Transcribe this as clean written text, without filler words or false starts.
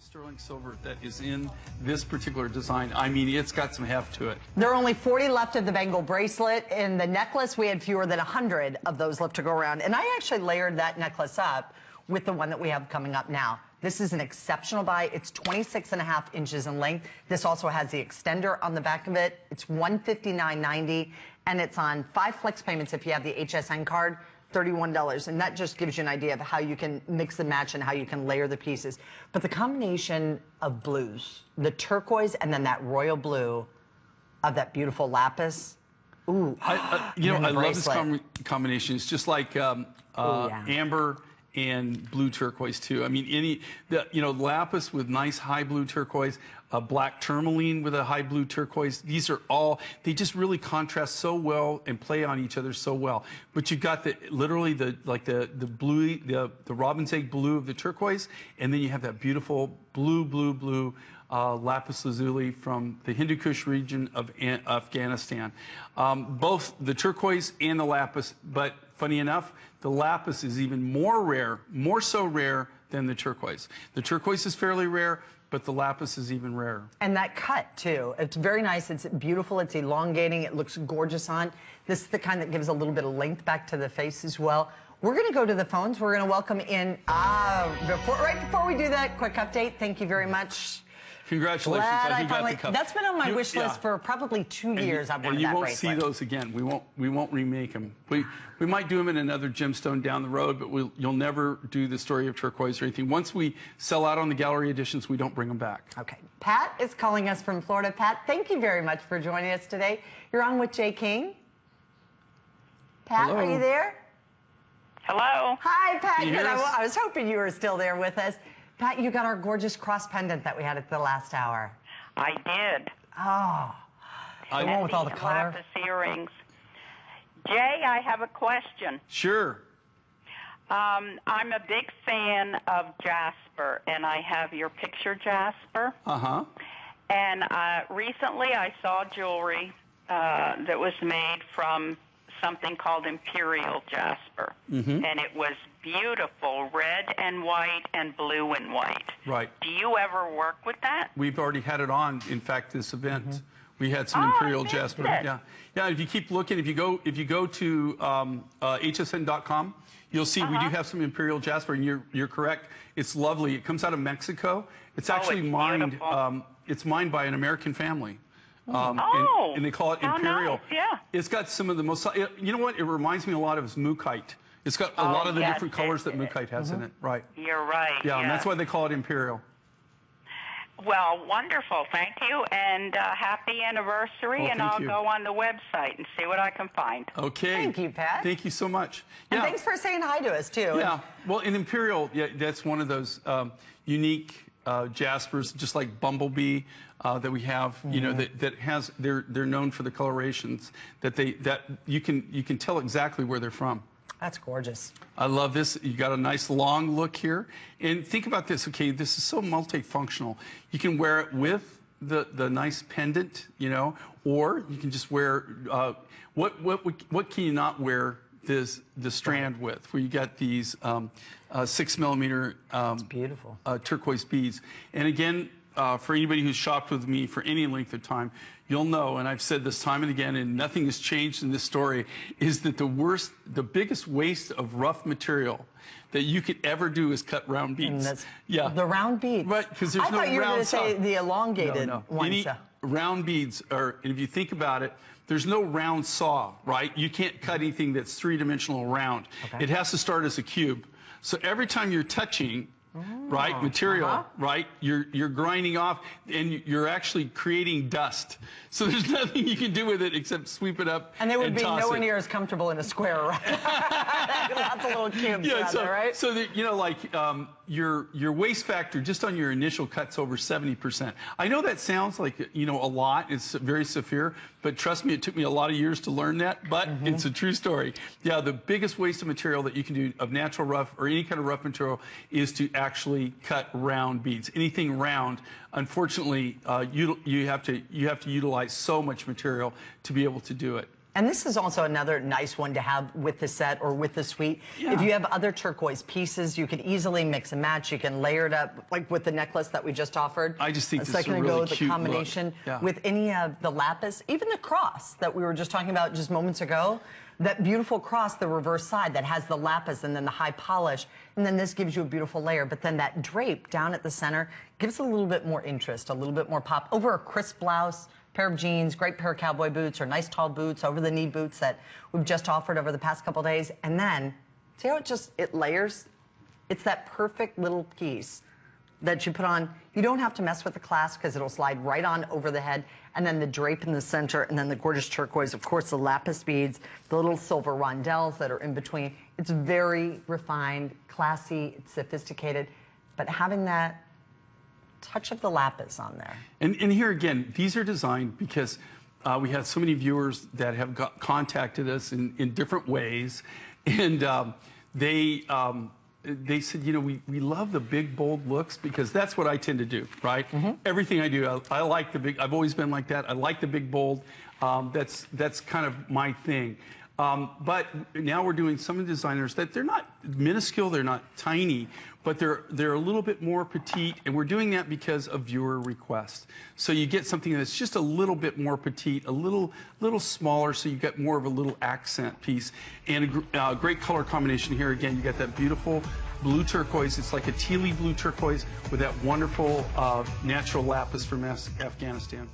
sterling silver that is in this particular design. I mean, it's got some heft to it. There are only 40 left of the bangle bracelet. In the necklace, we had fewer than 100 of those left to go around. And I actually layered that necklace up with the one that we have coming up now. This is an exceptional buy. It's 26.5 inches in length. This also has the extender on the back of it. It's $159.90, and it's on 5 flex payments if you have the HSN card. $31, and that just gives you an idea of how you can mix and match and how you can layer the pieces. But the combination of blues, the turquoise and then that royal blue of that beautiful lapis, ooh. I love this combination. It's just like amber and blue turquoise too. I mean, lapis with nice high blue turquoise, a black tourmaline with a high blue turquoise. These are all, they just really contrast so well and play on each other so well. But you've got the blue, the robin's egg blue of the turquoise, and then you have that beautiful blue lapis lazuli from the Hindu Kush region of Afghanistan. Both the turquoise and the lapis, but funny enough, the lapis is even more rare, more so rare than the turquoise. The turquoise is fairly rare, but the lapis is even rarer. And that cut, too. It's very nice. It's beautiful. It's elongating. It looks gorgeous on. This is the kind that gives a little bit of length back to the face as well. We're going to go to the phones. We're going to welcome in, right before we do that, quick update. Thank you very much. Congratulations. That's been on my wish list for probably 2 years. I've wanted that bracelet. And you won't see those again. We won't remake them. We might do them in another gemstone down the road, but you'll never do the story of turquoise or anything. Once we sell out on the gallery editions, we don't bring them back. Okay. Pat is calling us from Florida. Pat, thank you very much for joining us today. You're on with Jay King. Pat, hello. Are you there? Hello. Hi, Pat. Good. I was hoping you were still there with us. Pat, you got our gorgeous cross pendant that we had at the last hour. I did. Oh, the one with all the color. Lapis earrings. Jay, I have a question. Sure. I'm a big fan of jasper, and I have your picture jasper. Uh-huh. And recently I saw jewelry that was made from something called imperial jasper. Mm-hmm. And it was beautiful, red and white and blue and white. Right. Do you ever work with that? We've already had it on, in fact, this event. Mm-hmm. We had some imperial jasper. Yeah. If you keep looking, if you go to hsn.com, you'll see we do have some imperial jasper, and you're correct. It's lovely. It comes out of Mexico. It's actually mined. It's mined by an American family. And they call it imperial. Nice, yeah. It's got some of the most. You know what? It reminds me a lot of mookaite. It's got a lot of the different colors that mookaite has in it. Right. You're right. Yeah, and that's why they call it imperial. Well, wonderful. Thank you, and happy anniversary. And I'll go on the website and see what I can find. Okay. Thank you, Pat. Thank you so much. And thanks for saying hi to us too. Yeah. Well, in imperial, that's one of those unique jaspers, just like bumblebee that we have. You know, that has. They're known for the colorations that you can tell exactly where they're from. That's gorgeous. I love this. You got a nice long look here. And think about this, okay, this is so multifunctional. You can wear it with the nice pendant, you know, or you can just wear, what can you not wear the strand with, where you got these 6mm it's beautiful. Turquoise beads. And again, for anybody who's shopped with me for any length of time, you'll know, and I've said this time and again, and nothing has changed in this story, is that the biggest waste of rough material that you could ever do is cut round beads. The round beads. Right, because there's no round saw. I thought you were going to say the elongated ones. Any round beads are, and if you think about it, there's no round saw, right? You can't cut anything that's three-dimensional round. Okay. It has to start as a cube. So every time you're touching, right, material, right, you're grinding off, and you're actually creating dust. So there's nothing you can do with it except sweep it up and it would be nowhere it. Near as comfortable in a square, right? Lots of little cubes out there, right? So that, you know, like your waste factor just on your initial cut's over 70%. I know that sounds like, you know, a lot. It's very severe, but trust me, it took me a lot of years to learn that, but it's a true story. Yeah, the biggest waste of material that you can do of natural rough or any kind of rough material is to actually cut round beads. Anything round, unfortunately, you have to utilize so much material to be able to do it. And this is also another nice one to have with the set or with the suite. Yeah. If you have other turquoise pieces, you can easily mix and match. You can layer it up, like with the necklace that we just offered. I just think this is a really cute the combination with any of the lapis, even the cross that we were just talking about just moments ago. That beautiful cross, the reverse side that has the lapis and then the high polish, and then this gives you a beautiful layer. But then that drape down at the center gives a little bit more interest, a little bit more pop over a crisp blouse, pair of jeans, great pair of cowboy boots or nice tall boots, over the knee boots that we've just offered over the past couple days. And then see how it layers? It's that perfect little piece that you put on. You don't have to mess with the clasp because it'll slide right on over the head. And then the drape in the center, and then the gorgeous turquoise, of course, the lapis beads, the little silver rondelles that are in between. It's very refined, classy, it's sophisticated, but having that touch of the lapis on there. And here again, these are designed because we had so many viewers that have contacted us in different ways, and they said, you know, we love the big, bold looks because that's what I tend to do, right? Everything I do, I like the big, I've always been like that. I like the big, bold. That's kind of my thing. But now we're doing some of the designers that they're not minuscule, they're not tiny, but they're a little bit more petite, and we're doing that because of viewer requests. So you get something that's just a little bit more petite, a little smaller, so you get more of a little accent piece. And a great color combination here. Again, you got that beautiful blue turquoise. It's like a tealy blue turquoise with that wonderful natural lapis from Afghanistan.